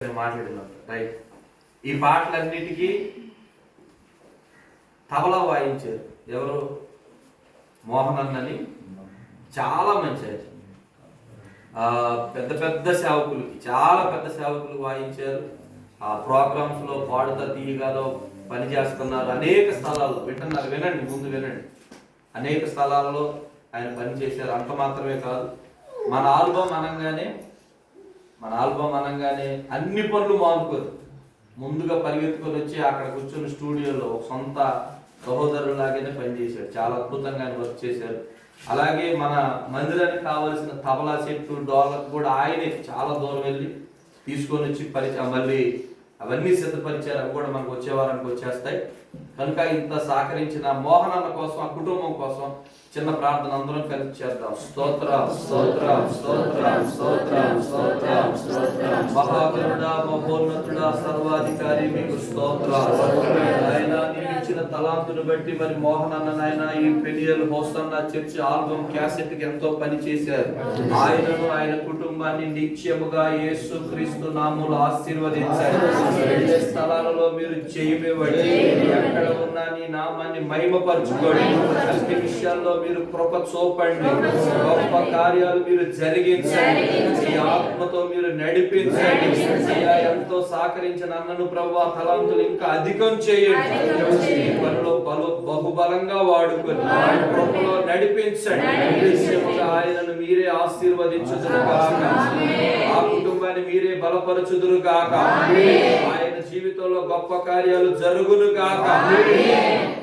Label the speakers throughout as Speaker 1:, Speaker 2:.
Speaker 1: మాట్లాడుతున్నాం రైట్. ఈ పాటలన్నిటికీ తబలా వాయించారు ఎవరు? మోహన్ అన్నని. చాలా మంచి ఆయన. పెద్ద పెద్ద సేవకులకి, చాలా పెద్ద సేవకులు వాయించారు. ఆ ప్రోగ్రామ్స్ లో పాడుతా తీయగాలో పని చేస్తున్నారు. అనేక స్థలాల్లో వింటున్నారు. వినండి, ముందు వినండి. అనేక స్థలాల్లో ఆయన పని చేశారు. అంత మాత్రమే కాదు, మన ఆల్బమ్ అనగానే అన్ని పనులు మానుకోరు. ముందుగా పరిగెత్తుకొని వచ్చి అక్కడ కూర్చొని స్టూడియోలో ఒక సొంత సహోదరులాగానే పనిచేశాడు. చాలా అద్భుతంగా ఆయన వర్క్ చేశారు. అలాగే మన మందిరానికి కావాల్సిన తబలా సెట్టు, డోలకు కూడా ఆయనే చాలా దూరం వెళ్ళి తీసుకొని వచ్చి మళ్ళీ అవన్నీ సిద్ధపరిచారు. అవి కూడా మనకు వచ్చే వారానికి వచ్చేస్తాయి. కనుక ఇంత సహకరించిన మోహన్ అన్న కోసం, ఆ కుటుంబం కోసం చిన్న ప్రార్థన అందరం కలిసి చేద్దాం. స్తోత్రం, స్తోత్రం, స్తోత్రం, స్తోత్రం, స్తోత్రం, స్తోత్రం. మహాగరుడా, మహోన్నతుడా, సర్వాధికారి మీకు స్తోత్రం. ఆయన నీవు ఇచ్చిన తలాంతును బట్టి మరి మోహన్ అన్న నాయన ఈ Peniel hosanna church album cassette కి ఎంతో పని చేశారు. ఆయనను, ఆయన కుటుంబాన్ని నిత్యముగా యేసు క్రీస్తు నామములో ఆశీర్వదించారు. స్థలాలలో మీరు జయమివ్వండి. ఎక్కడ ఉన్నా నీ నామాన్ని మహిమపరచుకోండి. అన్ని విషయాల్లో మీరు కృప చూపండి. గొప్ప కార్యాలు మీరు జరిగించండి. ఈ ఆత్మతో మీరు నడిపించండి. ఎంతో సహకరించిన అన్నను ప్రభువా తలాంతులు ఇంకా అధికం చేయండి. ఈ పనిలో బహుబలంగా వాడుకొని కృపలో నడిపించండి. ఆయనను మీరే ఆశీర్వదించుదురు గాక. ఆ కుటుంబాన్ని మీరే బలపరచుదురు గాక. ఆయన జీవితంలో గొప్ప కార్యాలు జరుగును గాక.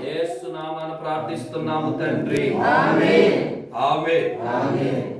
Speaker 1: యేసు నామమున ప్రార్థిస్తున్నాము తండ్రి. ఆమేన్. ఆమేన్.